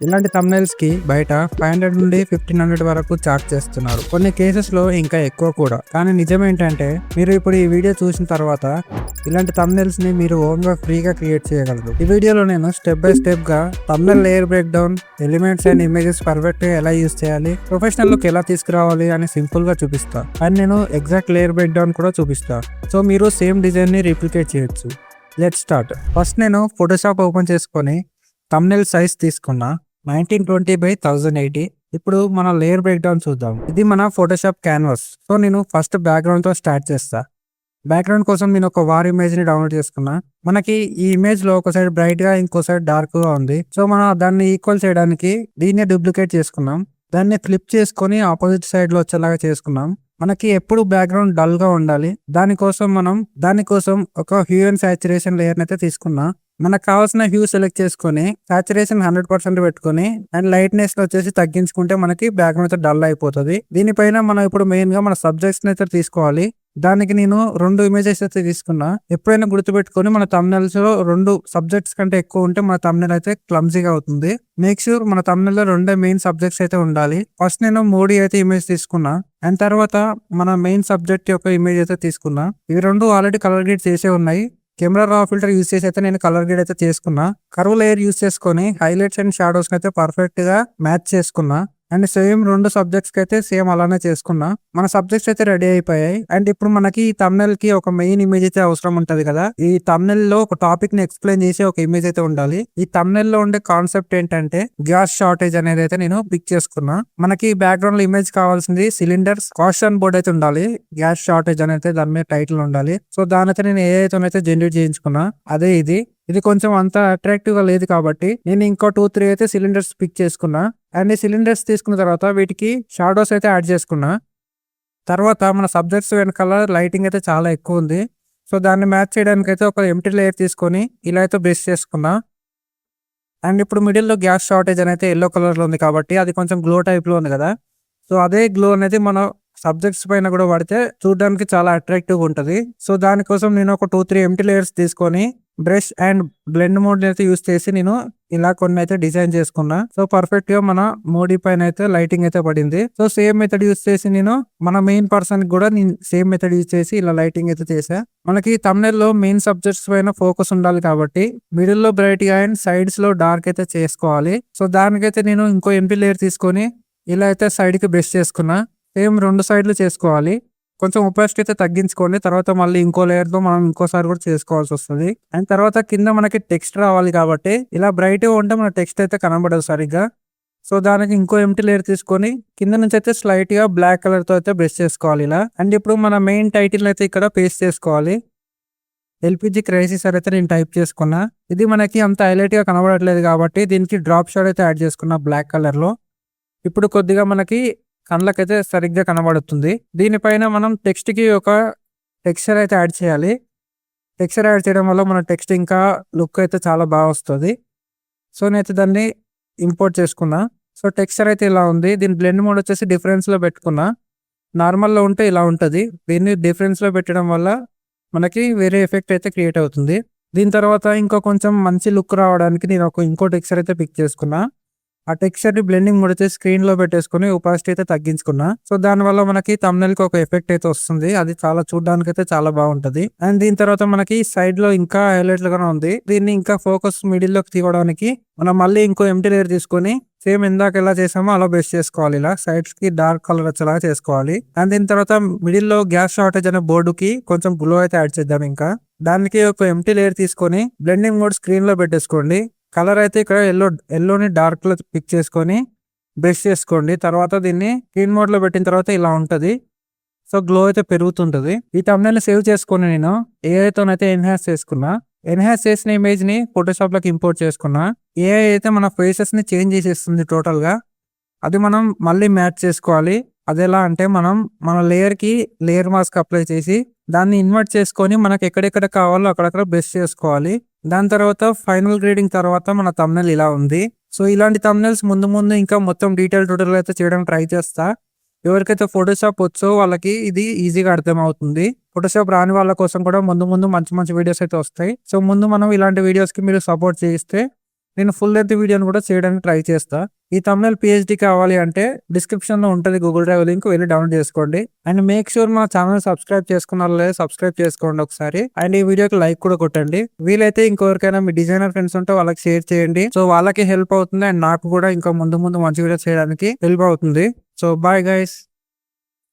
ఇలాంటి థంబ్నెయిల్స్ కి బయట 500 నుండి 1500 వరకు చార్జ్ చేస్తున్నారు. కొన్ని కేసెస్ లో ఇంకా ఎక్కువ కూడా. కానీ నిజం ఏంటంటే మీరు ఇప్పుడు ఈ వీడియో చూసిన తర్వాత ఇలాంటి థంబ్నెయిల్స్ ని మీరు ఓన్ గా ఫ్రీగా క్రియేట్ చేయగలరు. ఈ వీడియోలో నేను స్టెప్ బై స్టెప్ గా thumbnail layer break down, elements and images perfect గా ఎలా యూజ్ చేయాలి, ప్రొఫెషనల్ లుక్ ఎలా తీసుకురావాలి అని సింపుల్ గా చూపిస్తా. అండ్ నేను ఎగ్జాక్ట్ లేయర్ బ్రేక్ డౌన్ కూడా చూపిస్తా. సో మీరు సేమ్ డిజైన్ ని రిప్లికేట్ చేయొచ్చు. Let's start. ఫస్ట్ నేను ఫోటోషాప్ ఓపెన్ చేసుకొని థంబ్నెయిల్ సైజ్ తీసుకున్నా 1920x1080. ఇప్పుడు మన లేయర్ బ్రేక్ డౌన్ చూద్దాం. ఇది మన ఫోటోషాప్ క్యాన్వాస్. సో నేను ఫస్ట్ బ్యాక్గ్రౌండ్ తో స్టార్ట్ చేస్తా. బ్యాక్గ్రౌండ్ కోసం నేను ఒక వార్ ఇమేజ్ ని డౌన్లోడ్ చేసుకున్నా. మనకి ఈ ఇమేజ్ లో ఒక సైడ్ బ్రైట్ గా ఇంకో సైడ్ డార్క్ గా ఉంది. సో మనం దాన్ని ఈక్వల్ చేయడానికి దీన్ని డూప్లికేట్ చేసుకున్నాం. దాన్ని ఫ్లిప్ చేసుకొని ఆపోజిట్ సైడ్ లో వచ్చేలాగా చేసుకున్నాం. మనకి ఎప్పుడు బ్యాక్గ్రౌండ్ డల్ గా ఉండాలి. దానికోసం ఒక హ్యూ అండ్ సాచురేషన్ లేయర్ అయితే తీసుకున్నా. మనకు కావాల్సిన హ్యూ సెలెక్ట్ చేసుకొని సాచురేషన్ 100% పెట్టుకొని అండ్ లైట్నెస్ వచ్చేసి తగ్గించుకుంటే మనకి బ్యాక్గ్రౌండ్ అయితే డల్ అయిపోతుంది. దీనిపైన మనం ఇప్పుడు మెయిన్ గా మన సబ్జెక్ట్స్ అయితే తీసుకోవాలి. దానికి నేను 2 ఇమేజెస్ అయితే తీసుకున్నా. ఎప్పుడైనా గుర్తుపెట్టుకొని మన థంబ్నెయిల్స్ లో 2 సబ్జెక్ట్స్ కంటే ఎక్కువ ఉంటే మన థంబ్నెయిల్ అయితే క్లమ్జీగా అవుతుంది. మేక్ ష్యూర్ మన థంబ్నెయిల్ లో 2 మెయిన్ సబ్జెక్ట్స్ అయితే ఉండాలి. ఫస్ట్ నేను 3 అయితే ఇమేజ్ తీసుకున్నా అండ్ తర్వాత మన మెయిన్ సబ్జెక్ట్ యొక్క ఇమేజ్ అయితే తీసుకున్నా. ఇవి 2 ఆల్రెడీ కలర్ గ్రేడ్ చేసే ఉన్నాయి. కెమెరా రా ఫిల్టర్ యూస్ చేసి అయితే నేను కలర్ గ్రేడ్ అయితే చేసుకున్నా. కర్వ్ లేయర్ యూస్ చేసుకొని హైలైట్స్ అండ్ షాడోస్ అయితే పర్ఫెక్ట్ గా మ్యాచ్ చేసుకున్నా. అండ్ సేమ్ 2 సబ్జెక్ట్స్ కి అయితే సేమ్ అలానే చేసుకున్నా. మన సబ్జెక్ట్స్ అయితే రెడీ అయిపోయాయి. అండ్ ఇప్పుడు మనకి ఈ థంబ్నెయిల్ కి ఒక మెయిన్ ఇమేజ్ అయితే అవసరం ఉంటది కదా. ఈ థంబ్నెయిల్ లో ఒక టాపిక్ ని ఎక్స్ప్లెయిన్ చేసి ఒక ఇమేజ్ అయితే ఉండాలి. ఈ థంబ్నెయిల్ లో ఉండే కాన్సెప్ట్ ఏంటంటే గ్యాస్ షార్టేజ్ అనేది అయితే నేను పిక్ చేసుకున్నా. మనకి బ్యాక్గ్రౌండ్ లో ఇమేజ్ కావాల్సింది సిలిండర్స్ కాషన్ బోర్డ్ అయితే ఉండాలి. గ్యాస్ షార్టేజ్ అనేది దాని మీద టైటిల్ ఉండాలి. సో దానైతే నేను ఏఐతోనైతే జనరేట్ చేయించుకున్నా. అదే ఇది కొంచెం అంత అట్రాక్టివ్ గా లేదు కాబట్టి నేను ఇంకో 2-3 అయితే సిలిండర్స్ పిక్ చేసుకున్నా. అండ్ ఈ సిలిండర్స్ తీసుకున్న తర్వాత వీటికి షాడోస్ అయితే యాడ్ చేసుకున్నా. తర్వాత మన సబ్జెక్ట్స్ వెనకాల లైటింగ్ అయితే చాలా ఎక్కువ ఉంది. సో దాన్ని మ్యాచ్ చేయడానికి అయితే ఒక ఎంటీ లేయర్ తీసుకొని ఇలా అయితే బ్రష్ చేసుకున్నా. అండ్ ఇప్పుడు మిడిల్ లో గ్యాస్ షార్టేజ్ అనేది ఎల్లో కలర్ లో ఉంది కాబట్టి అది కొంచెం గ్లో టైప్ లో ఉంది కదా. సో అదే గ్లో అనేది మన సబ్జెక్ట్స్ పైన కూడా పడితే చూడడానికి చాలా అట్రాక్టివ్ ఉంటది. సో దానికోసం నేను ఒక 2-3 ఎంటీ లేయర్స్ తీసుకొని బ్రష్ అండ్ బ్లెండ్ మోడ్ అయితే యూస్ చేసి నేను ఇలా కొన్ని అయితే డిజైన్ చేసుకున్నా. సో పర్ఫెక్ట్ గా మన మోడీ పైన అయితే లైటింగ్ అయితే పడింది. సో సేమ్ మెథడ్ యూస్ చేసి నేను మన మెయిన్ పర్సన్ కూడా నేను సేమ్ మెథడ్ యూస్ చేసి ఇలా లైటింగ్ అయితే చేసా. మనకి థంబ్నెయిల్ లో మెయిన్ సబ్జెక్ట్స్ పైన ఫోకస్ ఉండాలి కాబట్టి మిడిల్ లో బ్రైట్ గా అండ్ సైడ్స్ లో డార్క్ అయితే చేసుకోవాలి. సో దానికైతే నేను ఇంకో ఎంపీ లేయర్ తీసుకొని ఇలా అయితే సైడ్ కి బ్రష్ చేసుకున్నా. సేమ్ 2 సైడ్లు చేసుకోవాలి. కొంచెం ఒపాసిటీ అయితే తగ్గించుకోండి. తర్వాత మళ్ళీ ఇంకో లేయర్ తో మనం ఇంకోసారి కూడా చేసుకోవాల్సి వస్తుంది. అండ్ తర్వాత కింద మనకి టెక్స్ట్ రావాలి కాబట్టి ఇలా బ్రైట్ గా ఉంటే మన టెక్స్ట్ అయితే కనబడదు సరిగ్గా. సో దానికి ఇంకో ఎంటీ లేయర్ తీసుకొని కింద నుంచి అయితే స్లైట్ గా బ్లాక్ కలర్ తో అయితే బ్రష్ చేసుకోవాలి ఇలా. అండ్ ఇప్పుడు మన మెయిన్ టైటిల్ అయితే ఇక్కడ పేస్ట్ చేసుకోవాలి. ఎల్పిజి క్రైసిస్ అయితే నేను టైప్ చేసుకున్నా. ఇది మనకి అంత హైలైట్ గా కనబడట్లేదు కాబట్టి దీనికి డ్రాప్ షాడ్ అయితే యాడ్ చేసుకున్నా బ్లాక్ కలర్ లో. ఇప్పుడు కొద్దిగా మనకి కళ్ళకైతే సరిగ్గా కనబడుతుంది. దీనిపైన మనం టెక్స్ట్ కి ఒక టెక్స్చర్ అయితే యాడ్ చేయాలి. టెక్స్చర్ యాడ్ చేయడం వల్ల మన టెక్స్ట్ ఇంకా లుక్ అయితే చాలా బాగా వస్తుంది. సో నేనైతే దాన్ని ఇంపోర్ట్ చేసుకున్నా. సో టెక్స్చర్ అయితే ఇలా ఉంది. దీని బ్లెండ్ మోడ్ వచ్చేసి డిఫరెన్స్ లో పెట్టుకున్నా. నార్మల్ లో ఉంటే ఇలా ఉంటది. దీన్ని డిఫరెన్స్ లో పెట్టడం వల్ల మనకి వేరే ఎఫెక్ట్ అయితే క్రియేట్ అవుతుంది. దీని తర్వాత ఇంకా కొంచెం మంచి లుక్ రావడానికి నేను ఇంకో టెక్స్చర్ అయితే పిక్ చేసుకున్నా. ఆ టెక్స్చర్ ని బ్లెండింగ్ మోడ్ అయితే స్క్రీన్ లో పెట్టేసుకుని ఒపాసిటీ అయితే తగ్గించుకున్నా. సో దాని వల్ల మనకి థంబ్నెయిల్ కి ఒక ఎఫెక్ట్ అయితే వస్తుంది. అది చాలా చూడడానికి అయితే చాలా బాగుంటది. అండ్ దీని తర్వాత మనకి సైడ్ లో ఇంకా హైలైట్ గానే ఉంది. దీన్ని ఇంకా ఫోకస్ మిడిల్ లోకి తీయడానికి మనం మళ్ళీ ఇంకో ఎంటీ లేయర్ తీసుకొని సేమ్ ఇందాక ఎలా చేసామో అలా బేస్ చేసుకోవాలి. ఇలా సైడ్స్ కి డార్క్ కలర్ వచ్చేలాగా చేసుకోవాలి. అండ్ దీని తర్వాత మిడిల్ లో గ్యాస్ షార్టేజ్ అనే బోర్డు కి కొంచెం గ్లో అయితే యాడ్ చేద్దాం. ఇంకా దానికి ఒక ఎంటీ లేయర్ తీసుకొని బ్లెండింగ్ మోడ్ స్క్రీన్ లో పెట్టేసుకోండి. కలర్ అయితే ఇక్కడ ఎల్లోని డార్క్ లో పిక్ చేసుకొని బ్రష్ చేసుకోండి. తర్వాత దీన్ని స్క్రీన్ మోడ్ లో పెట్టిన తర్వాత ఇలా ఉంటది. సో గ్లో అయితే పెరుగుతుంటది. ఈ థంబ్నెయిల్ ని సేవ్ చేసుకొని నేను ఏఐతోనైతే ఎన్హాన్స్ చేసుకున్నా. ఎన్హాన్స్ చేసిన ఇమేజ్ ని ఫోటోషాప్ లోకి ఇంపోర్ట్ చేసుకున్నా. ఏఐ అయితే మన ఫేసెస్ ని చేంజ్ చేసేస్తుంది టోటల్ గా. అది మనం మళ్ళీ మ్యాచ్ చేసుకోవాలి. అది ఎలా అంటే మనం మన లేయర్ కి లేయర్ మాస్క్ అప్లై చేసి దాన్ని ఇన్వర్ట్ చేసుకొని మనకి ఎక్కడెక్కడ కావాలో అక్కడక్కడ బ్రష్ చేసుకోవాలి. దాని తర్వాత ఫైనల్ గ్రేడింగ్ తర్వాత మన థంబ్నెయిల్ ఇలా ఉంది. సో ఇలాంటి థంబ్నెయిల్స్ ముందు ఇంకా మొత్తం డీటెయిల్ ట్యూటోరియల్ అయితే చేయడానికి ట్రై చేస్తా. ఎవరికైతే ఫోటోషాప్ వచ్చో వాళ్ళకి ఇది ఈజీగా అర్థం అవుతుంది. ఫోటోషాప్ రాని వాళ్ళ కోసం కూడా ముందు మంచి వీడియోస్ అయితే వస్తాయి. సో ముందు మనం ఇలాంటి వీడియోస్ కి మీరు సపోర్ట్ చేయిస్తే నేను ఫుల్ లెంత్ వీడియోని కూడా చేయడానికి ట్రై చేస్తా. ఈ తమ్నెల్ PHD కావాలి అంటే డిస్క్రిప్షన్ లో ఉంటది గూగుల్ డ్రైవ్ లింక్, వెళ్ళి డౌన్లోడ్ చేసుకోండి. అండ్ మేక్ షూర్ మా ఛానల్ సబ్స్క్రైబ్ చేసుకున్నారో లేదో సబ్స్క్రైబ్ చేసుకోండి ఒకసారి. అండ్ ఈ వీడియోకి లైక్ కూడా కొట్టండి. వీలైతే ఇంకెవరికైనా మీ డిజైనర్ ఫ్రెండ్స్ ఉంటే వాళ్ళకి షేర్ చేయండి. సో వాళ్ళకి హెల్ప్ అవుతుంది అండ్ నాకు కూడా ఇంకా ముందు మంచి వీడియోస్ చేయడానికి హెల్ప్ అవుతుంది. So bye guys.